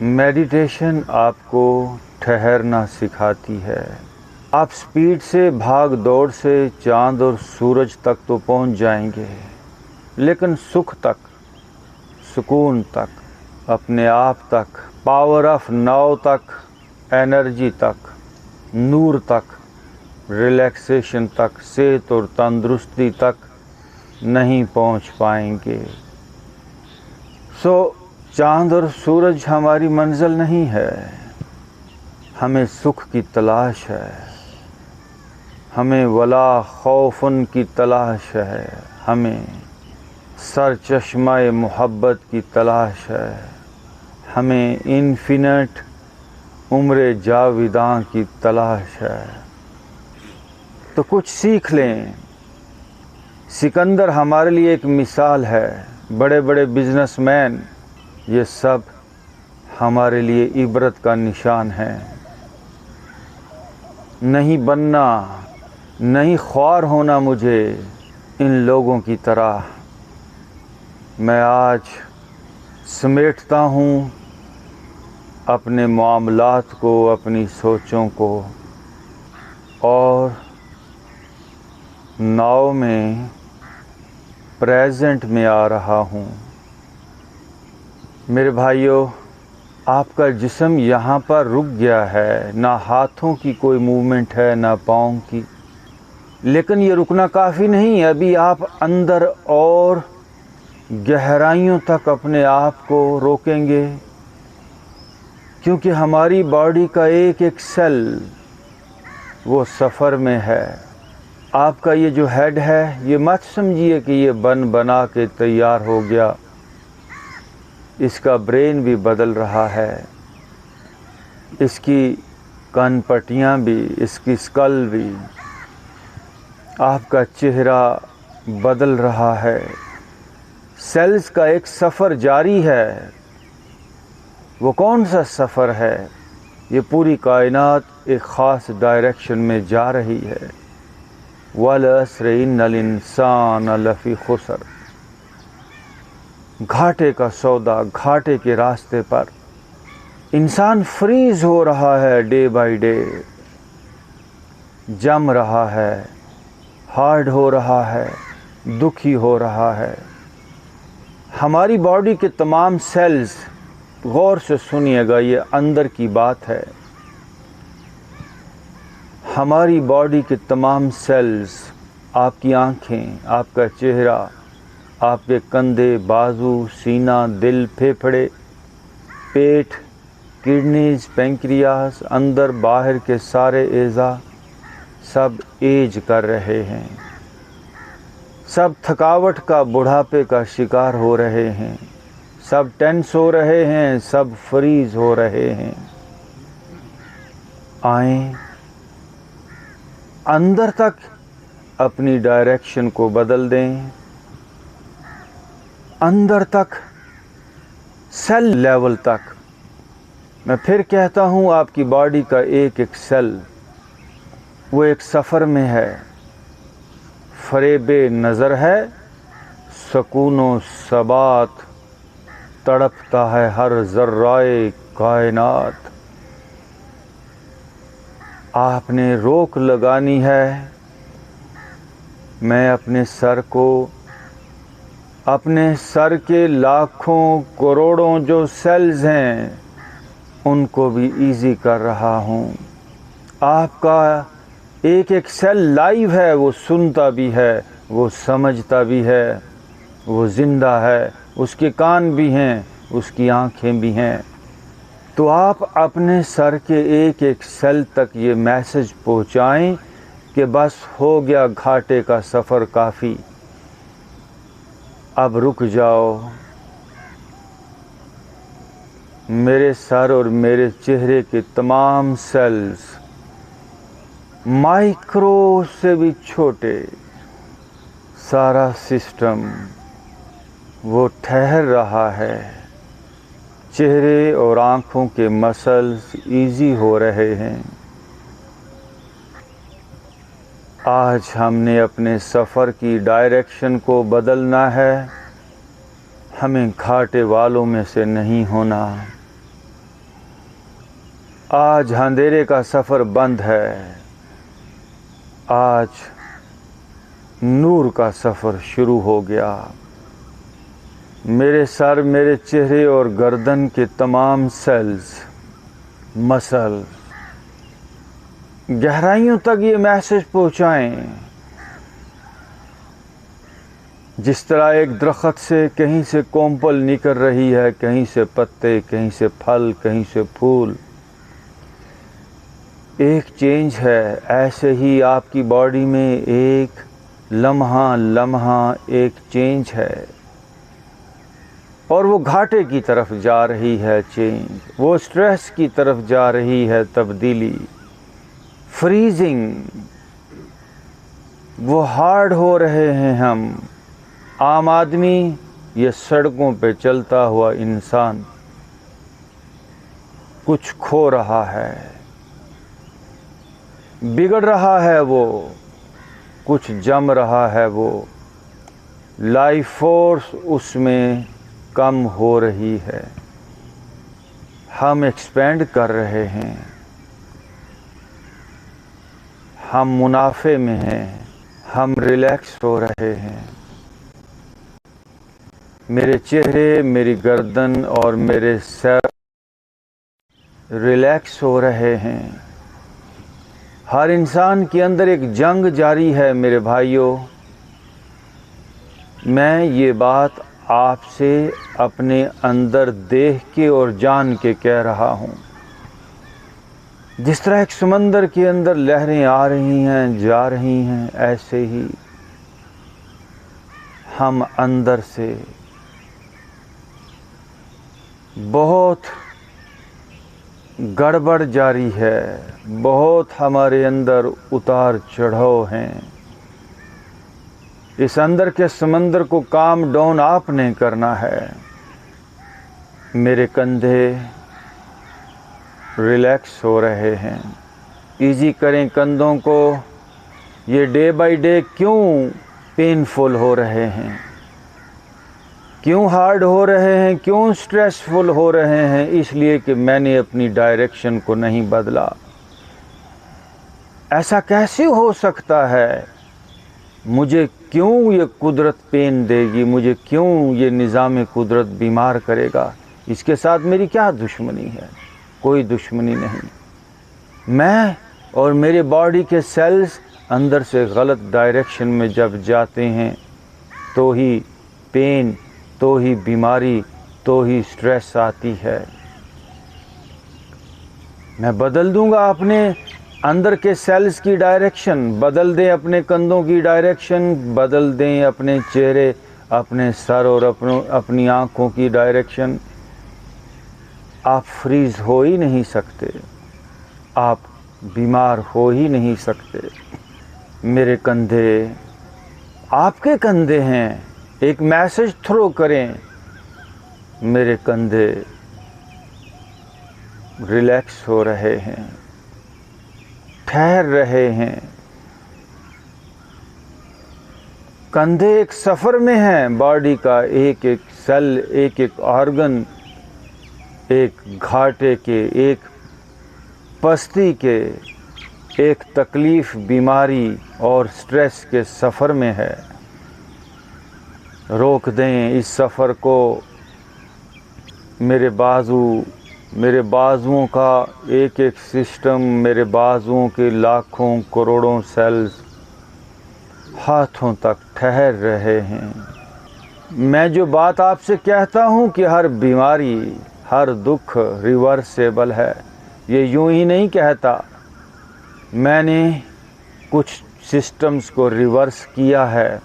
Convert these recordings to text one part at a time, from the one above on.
Meditation آپ کو ٹھہرنا سکھاتی ہے. آپ سپیڈ سے بھاگ دوڑ سے چاند اور سورج تک تو پہنچ جائیں گے، لیکن سکھ تک، سکون تک، اپنے آپ تک، پاور آف ناؤ تک، انرجی تک، نور تک، ریلیکسیشن تک، صحت اور تندرستی تک نہیں پہنچ پائیں گے. چاند اور سورج ہماری منزل نہیں ہے. ہمیں سکھ کی تلاش ہے، ہمیں ولا خوفن کی تلاش ہے، ہمیں سرچشمہ محبت کی تلاش ہے، ہمیں انفینٹ عمر جاویداں کی تلاش ہے. تو کچھ سیکھ لیں. سکندر ہمارے لیے ایک مثال ہے، بڑے بڑے بزنس مین، یہ سب ہمارے لیے عبرت کا نشان ہے. نہیں بننا، نہیں خوار ہونا مجھے ان لوگوں کی طرح. میں آج سمیٹتا ہوں اپنے معاملات کو، اپنی سوچوں کو، اور ناؤ میں پریزنٹ میں آ رہا ہوں. میرے بھائیوں، آپ کا جسم یہاں پر رک گیا ہے، نہ ہاتھوں کی کوئی موومنٹ ہے، نہ پاؤں کی. لیکن یہ رکنا کافی نہیں ہے. ابھی آپ اندر اور گہرائیوں تک اپنے آپ کو روکیں گے، کیونکہ ہماری باڈی کا ایک ایک سیل وہ سفر میں ہے. آپ کا یہ جو ہیڈ ہے، یہ مت سمجھیے کہ یہ بنا کے تیار ہو گیا. اس کا برین بھی بدل رہا ہے، اس کی کان پٹیاں بھی، اس کی اسکل بھی. آپ کا چہرہ بدل رہا ہے. سیلز کا ایک سفر جاری ہے. وہ کون سا سفر ہے؟ یہ پوری کائنات ایک خاص ڈائریکشن میں جا رہی ہے. وَالْعَصْرِ إِنَّ الْإِنسَانَ لَفِي خُسْرٍ. گھاٹے کا سودا، گھاٹے کے راستے پر انسان فریز ہو رہا ہے، ڈے بائی ڈے جم رہا ہے، ہارڈ ہو رہا ہے، دکھی ہو رہا ہے. ہماری باڈی کے تمام سیلز، غور سے سنیے گا، یہ اندر کی بات ہے. ہماری باڈی کے تمام سیلز، آپ کی آنکھیں، آپ کا چہرہ، آپ کے کندھے، بازو، سینہ، دل، پھیپھڑے، پیٹ، کڈنیز، پینکریاس، اندر باہر کے سارے اعضاء سب ایج کر رہے ہیں. سب تھکاوٹ کا، بڑھاپے کا شکار ہو رہے ہیں. سب ٹینس ہو رہے ہیں، سب فریز ہو رہے ہیں. آئیں، اندر تک اپنی ڈائریکشن کو بدل دیں. اندر تک، سیل لیول تک. میں پھر کہتا ہوں، آپ کی باڈی کا ایک ایک سیل وہ ایک سفر میں ہے. فریب نظر ہے، سکون و ثبات تڑپتا ہے ہر ذرائع کائنات. آپ نے روک لگانی ہے. میں اپنے سر کو، اپنے سر کے لاکھوں کروڑوں جو سیلز ہیں، ان کو بھی ایزی کر رہا ہوں. آپ کا ایک ایک سیل لائیو ہے، وہ سنتا بھی ہے، وہ سمجھتا بھی ہے، وہ زندہ ہے. اس کے کان بھی ہیں، اس کی آنکھیں بھی ہیں. تو آپ اپنے سر کے ایک ایک سیل تک یہ میسج پہنچائیں کہ بس ہو گیا گھاٹے کا سفر کافی، اب رک جاؤ. میرے سر اور میرے چہرے کے تمام سیلز، مائکرو سے بھی چھوٹے، سارا سسٹم وہ ٹھہر رہا ہے. چہرے اور آنکھوں کے مسلز ایزی ہو رہے ہیں. آج ہم نے اپنے سفر کی ڈائریکشن کو بدلنا ہے. ہمیں گھاٹے والوں میں سے نہیں ہونا. آج اندھیرے کا سفر بند ہے، آج نور کا سفر شروع ہو گیا۔ میرے سر، میرے چہرے اور گردن کے تمام سیلز، مسل گہرائیوں تک یہ میسج پہنچائیں۔ جس طرح ایک درخت سے کہیں سے کومپل نکل رہی ہے، کہیں سے پتے، کہیں سے پھل، کہیں سے پھول، ایک چینج ہے، ایسے ہی آپ کی باڈی میں ایک لمحہ لمحہ ایک چینج ہے، اور وہ گھاٹے کی طرف جا رہی ہے چینج، وہ سٹریس کی طرف جا رہی ہے تبدیلی، فریزنگ، وہ ہارڈ ہو رہے ہیں ہم۔ عام آدمی، یہ سڑکوں پہ چلتا ہوا انسان کچھ کھو رہا ہے، بگڑ رہا ہے، وہ کچھ جم رہا ہے، وہ لائف فورس اس میں کم ہو رہی ہے۔ ہم ایکسپینڈ کر رہے ہیں، ہم منافع میں ہیں، ہم ریلیکس ہو رہے ہیں۔ میرے چہرے، میری گردن اور میرے سر ریلیکس ہو رہے ہیں۔ ہر انسان کے اندر ایک جنگ جاری ہے میرے بھائیوں۔ میں یہ بات آپ سے اپنے اندر دیکھ کے اور جان کے کہہ رہا ہوں۔ جس طرح ایک سمندر کے اندر لہریں آ رہی ہیں، جا رہی ہیں، ایسے ہی ہم اندر سے بہت گڑبڑ جاری ہے، بہت ہمارے اندر اتار چڑھاؤ ہیں۔ اس اندر کے سمندر کو کام ڈاؤن آپ نے کرنا ہے۔ میرے کندھے ریلیکس ہو رہے ہیں۔ ایزی کریں کندھوں کو۔ یہ ڈے بائی ڈے کیوں پینفل ہو رہے ہیں، کیوں ہارڈ ہو رہے ہیں، کیوں سٹریسفل ہو رہے ہیں؟ اس لیے کہ میں نے اپنی ڈائریکشن کو نہیں بدلا۔ ایسا کیسے ہو سکتا ہے؟ مجھے کیوں یہ قدرت پین دے گی؟ مجھے کیوں یہ نظام قدرت بیمار کرے گا؟ اس کے ساتھ میری کیا دشمنی ہے؟ کوئی دشمنی نہیں۔ میں اور میرے باڈی کے سیلز اندر سے غلط ڈائریکشن میں جب جاتے ہیں تو ہی پین، تو ہی بیماری، تو ہی سٹریس آتی ہے۔ میں بدل دوں گا اپنے اندر کے سیلز کی ڈائریکشن، بدل دیں اپنے کندھوں کی ڈائریکشن، بدل دیں اپنے چہرے، اپنے سر اور اپنی آنکھوں کی ڈائریکشن۔ آپ فریز ہو ہی نہیں سکتے، آپ بیمار ہو ہی نہیں سکتے۔ میرے کندھے آپ کے کندھے ہیں، ایک میسج تھرو کریں۔ میرے کندھے ریلیکس ہو رہے ہیں، ٹھہر رہے ہیں۔ کندھے ایک سفر میں ہیں، باڈی کا ایک ایک سیل، ایک ایک آرگن، ایک گھاٹے کے، ایک پستی کے، ایک تکلیف، بیماری اور سٹریس کے سفر میں ہے۔ روک دیں اس سفر کو۔ میرے بازوؤں کا ایک ایک سسٹم، میرے بازوؤں کے لاکھوں کروڑوں سیلز ہاتھوں تک ٹھہر رہے ہیں۔ میں جو بات آپ سے کہتا ہوں کہ ہر بیماری، ہر دکھ ریورسیبل ہے، یہ یوں ہی نہیں کہتا۔ میں نے کچھ سسٹمز کو ریورس کیا ہے،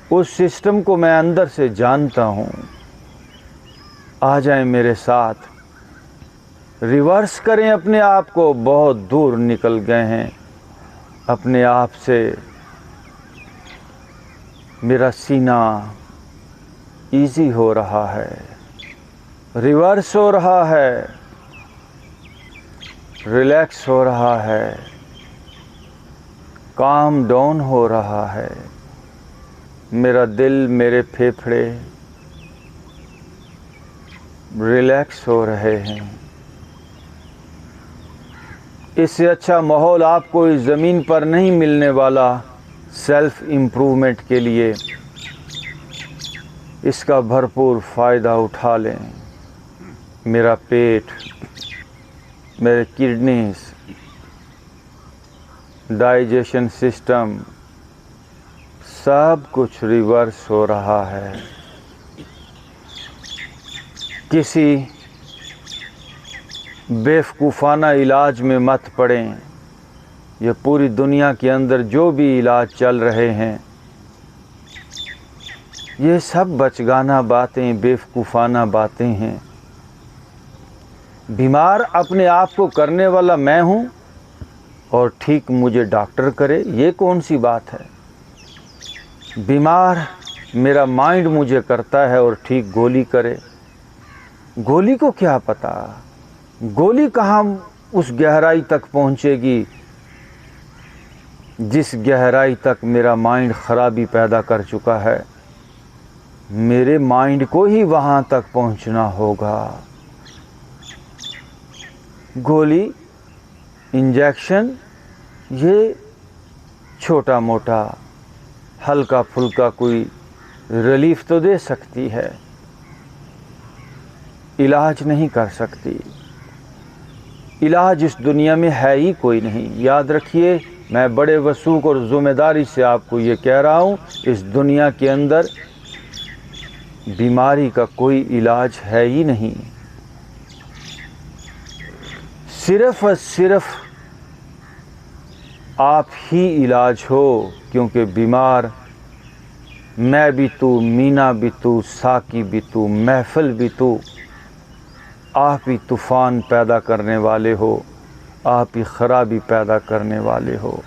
اس سسٹم کو میں اندر سے جانتا ہوں۔ آ جائیں میرے ساتھ، ریورس کریں اپنے آپ کو۔ بہت دور نکل گئے ہیں اپنے آپ سے۔ میرا سینہ ایزی ہو رہا ہے، ریورس ہو رہا ہے، ریلیکس ہو رہا ہے، کام ڈاؤن ہو رہا ہے۔ میرا دل، میرے پھیپھڑے ریلیکس ہو رہے ہیں۔ اس سے اچھا ماحول آپ کو اس زمین پر نہیں ملنے والا سیلف امپرومنٹ کے لیے۔ اس کا بھرپور فائدہ اٹھا لیں۔ میرا پیٹ، میرے کڈنیز، ڈائجیشن سسٹم سب کچھ ریورس ہو رہا ہے۔ کسی بیوقوفانہ علاج میں مت پڑیں۔ یہ پوری دنیا کے اندر جو بھی علاج چل رہے ہیں یہ سب بچگانہ باتیں، بیوقوفانہ باتیں ہیں۔ بیمار اپنے آپ کو کرنے والا میں ہوں اور ٹھیک مجھے ڈاکٹر کرے، یہ کون سی بات ہے؟ بیمار میرا مائنڈ مجھے کرتا ہے اور ٹھیک گولی کرے۔ گولی کو کیا پتا؟ گولی کہاں اس گہرائی تک پہنچے گی جس گہرائی تک میرا مائنڈ خرابی پیدا کر چکا ہے۔ میرے مائنڈ کو ہی وہاں تک پہنچنا ہوگا۔ گولی، انجیکشن یہ چھوٹا موٹا ہلکا پھلکا کوئی ریلیف تو دے سکتی ہے، علاج نہیں کر سکتی۔ علاج اس دنیا میں ہے ہی کوئی نہیں۔ یاد رکھیے، میں بڑے وثوق اور ذمہ داری سے آپ کو یہ کہہ رہا ہوں، اس دنیا کے اندر بیماری کا کوئی علاج ہے ہی نہیں۔ صرف اور صرف آپ ہی علاج ہو، کیونکہ بیمار میں بھی تو، مینا بھی تو، ساقی بھی تو، محفل بھی تو، آپ ہی طوفان پیدا کرنے والے ہو، آپ ہی خرابی پیدا کرنے والے ہو،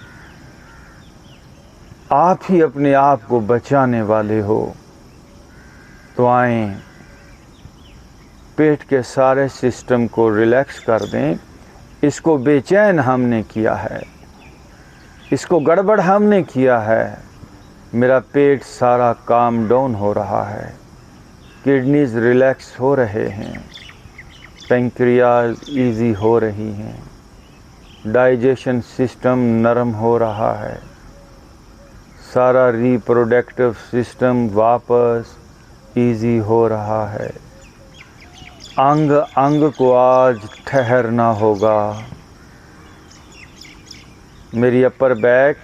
آپ ہی اپنے آپ کو بچانے والے ہو۔ تو آئیں، پیٹ کے سارے سسٹم کو ریلیکس کر دیں۔ اس کو بے چین ہم نے کیا ہے، اس کو گڑبڑ ہم نے کیا ہے۔ میرا پیٹ سارا کام ڈاؤن ہو رہا ہے، کڈنیز ریلیکس ہو رہے ہیں، پینکریاز ایزی ہو رہی ہیں، ڈائجیشن سسٹم نرم ہو رہا ہے، سارا ریپروڈکٹیو سسٹم واپس ایزی ہو رہا ہے۔ انگ انگ کو آج ٹھہرنا ہوگا۔ میری اپر بیک،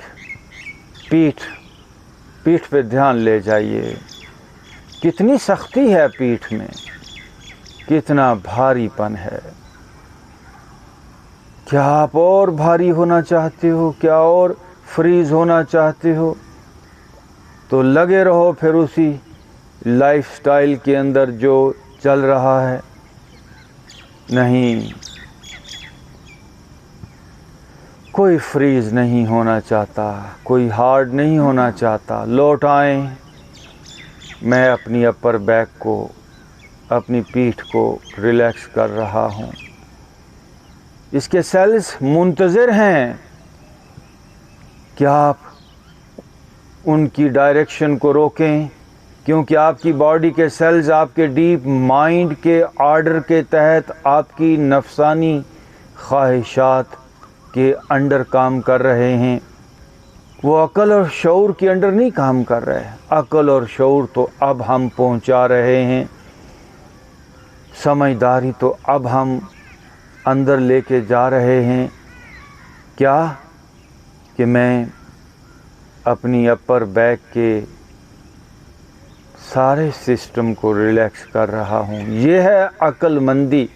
پیٹھ پہ دھیان لے جائیے۔ کتنی سختی ہے پیٹھ میں، کتنا بھاری پن ہے۔ کیا آپ اور بھاری ہونا چاہتے ہو؟ کیا اور فریز ہونا چاہتے ہو؟ تو لگے رہو پھر اسی لائف سٹائل کے اندر جو چل رہا ہے۔ نہیں، کوئی فریز نہیں ہونا چاہتا، کوئی ہارڈ نہیں ہونا چاہتا۔ لوٹ آئیں۔ میں اپنی اپر بیک کو، اپنی پیٹھ کو ریلیکس کر رہا ہوں۔ اس کے سیلز منتظر ہیں کہ آپ ان کی ڈائریکشن کو روکیں، کیونکہ آپ کی باڈی کے سیلز آپ کے ڈیپ مائنڈ کے آرڈر کے تحت آپ کی نفسانی خواہشات کے انڈر کام کر رہے ہیں۔ وہ عقل اور شعور کے انڈر نہیں کام کر رہے۔ عقل اور شعور تو اب ہم پہنچا رہے ہیں، سمجھداری تو اب ہم اندر لے کے جا رہے ہیں۔ کیا کہ میں اپنی اپر بیک کے سارے سسٹم کو ریلیکس کر رہا ہوں۔ یہ ہے عقل مندی۔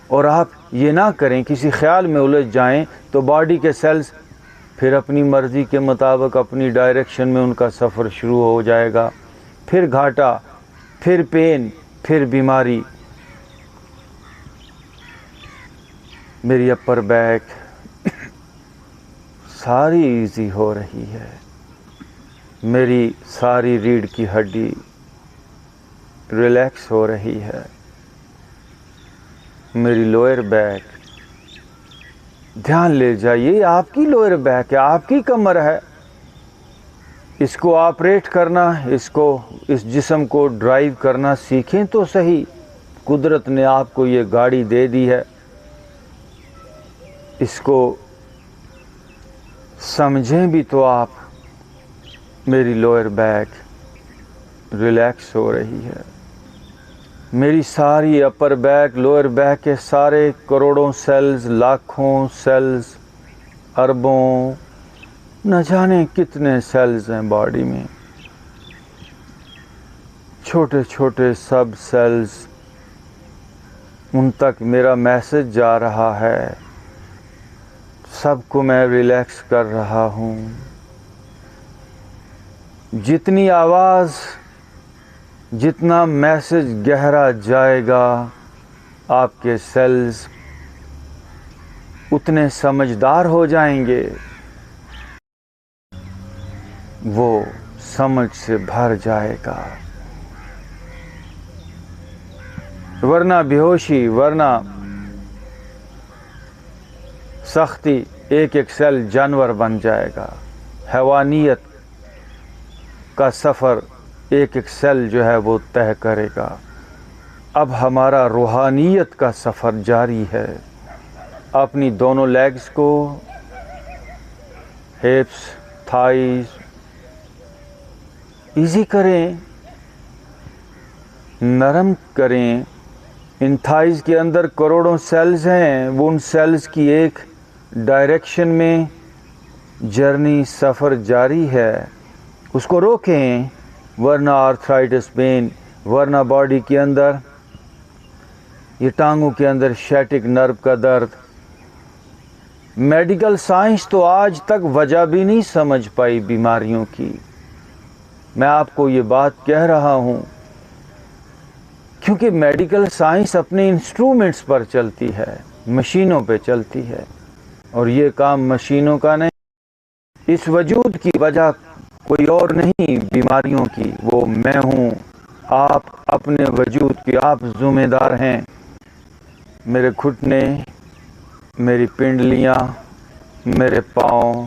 اور آپ یہ نہ کریں، کسی خیال میں الجھ جائیں تو باڈی کے سیلز پھر اپنی مرضی کے مطابق اپنی ڈائریکشن میں ان کا سفر شروع ہو جائے گا۔ پھر گھاٹا، پھر پین، پھر بیماری۔ میری اپر بیک ساری ایزی ہو رہی ہے، میری ساری ریڑھ کی ہڈی ریلیکس ہو رہی ہے، میری لوئر بیک، دھیان لے جائیے، آپ کی لوئر بیک ہے، آپ کی کمر ہے۔ اس کو آپریٹ کرنا، اس جسم کو ڈرائیو کرنا سیکھیں تو صحیح۔ قدرت نے آپ کو یہ گاڑی دے دی ہے، اس کو سمجھیں بھی تو آپ. میری لوئر بیک ریلیکس ہو رہی ہے. میری ساری اپر بیک لوئر بیک کے سارے کروڑوں سیلز، لاکھوں سیلز، اربوں، نہ جانے کتنے سیلز ہیں باڈی میں، چھوٹے چھوٹے سب سیلز، ان تک میرا میسج جا رہا ہے. سب کو میں ریلیکس کر رہا ہوں. جتنی آواز، جتنا میسج گہرا جائے گا، آپ کے سیلز اتنے سمجھدار ہو جائیں گے، وہ سمجھ سے بھر جائے گا. ورنہ بیہوشی، ورنہ سختی، ایک ایک سیل جانور بن جائے گا. حیوانیت کا سفر ایک ایک سیل جو ہے وہ طے کرے گا. اب ہمارا روحانیت کا سفر جاری ہے. اپنی دونوں لیگز کو، ہپس، تھائز ایزی کریں، نرم کریں. ان تھائز کے اندر کروڑوں سیلز ہیں، وہ ان سیلز کی ایک ڈائریکشن میں جرنی، سفر جاری ہے. اس کو روکیں، ورنہ آرتھرائٹس پین، ورنہ باڈی کے اندر، یہ ٹانگوں کے اندر شیٹک نرو کا درد. میڈیکل سائنس تو آج تک وجہ بھی نہیں سمجھ پائی بیماریوں کی. میں آپ کو یہ بات کہہ رہا ہوں کیونکہ میڈیکل سائنس اپنے انسٹرومنٹس پر چلتی ہے، مشینوں پہ چلتی ہے، اور یہ کام مشینوں کا نہیں. اس وجود کی وجہ کوئی اور نہیں بیماریوں کی، وہ میں ہوں. آپ اپنے وجود کی آپ ذمہ دار ہیں. میرے گھٹنے، میری پنڈلیاں، میرے پاؤں،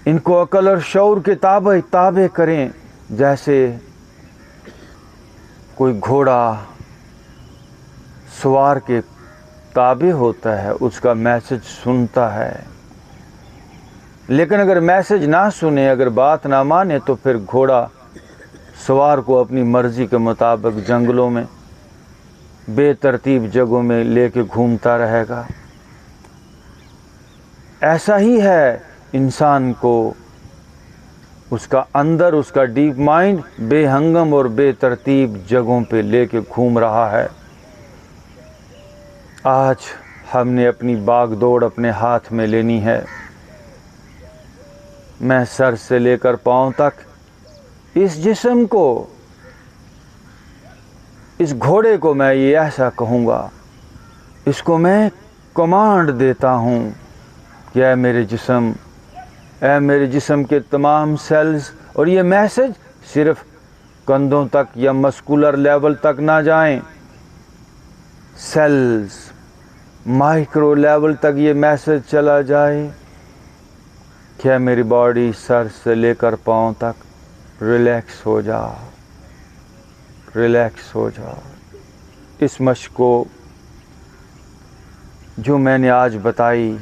ان کو عقل اور شعور کے تابع کریں. جیسے کوئی گھوڑا سوار کے تابع ہوتا ہے، اس کا میسج سنتا ہے. لیکن اگر میسج نہ سنے، اگر بات نہ مانے، تو پھر گھوڑا سوار کو اپنی مرضی کے مطابق جنگلوں میں، بے ترتیب جگہوں میں لے کے گھومتا رہے گا. ایسا ہی ہے انسان کو، اس کا اندر، اس کا ڈیپ مائنڈ بے ہنگم اور بے ترتیب جگہوں پہ لے کے گھوم رہا ہے. آج ہم نے اپنی باغ دوڑ اپنے ہاتھ میں لینی ہے. میں سر سے لے کر پاؤں تک اس جسم کو، اس گھوڑے کو میں یہ ایسا کہوں گا، اس کو میں کمانڈ دیتا ہوں کہ اے میرے جسم، اے میرے جسم کے تمام سیلز. اور یہ میسج صرف کندھوں تک یا مسکولر لیول تک نہ جائیں، سیلز مائکرو لیول تک یہ میسج چلا جائے کہ میری باڈی سر سے لے کر پاؤں تک ریلیکس ہو جا، ریلیکس ہو جا. اس مشق کو جو میں نے آج بتائی،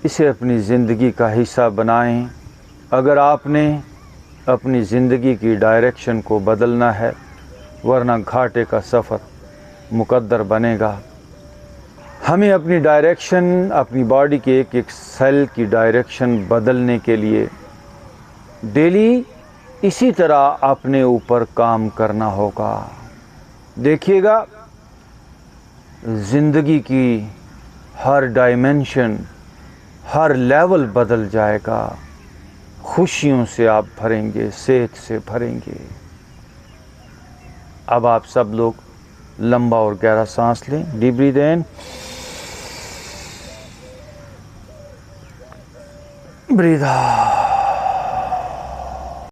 اسے اپنی زندگی کا حصہ بنائیں. اگر آپ نے اپنی زندگی کی ڈائریکشن کو بدلنا ہے، ورنہ گھاٹے کا سفر مقدر بنے گا. ہمیں اپنی ڈائریکشن، اپنی باڈی کے ایک ایک سیل کی ڈائریکشن بدلنے کے لیے ڈیلی اسی طرح اپنے اوپر کام کرنا ہوگا. دیکھیے گا زندگی کی ہر ڈائمینشن، ہر لیول بدل جائے گا. خوشیوں سے آپ بھریں گے، صحت سے بھریں گے. اب آپ سب لوگ لمبا اور گہرا سانس لیں. ڈیپ بریتھ ان، بریتھ آؤٹ.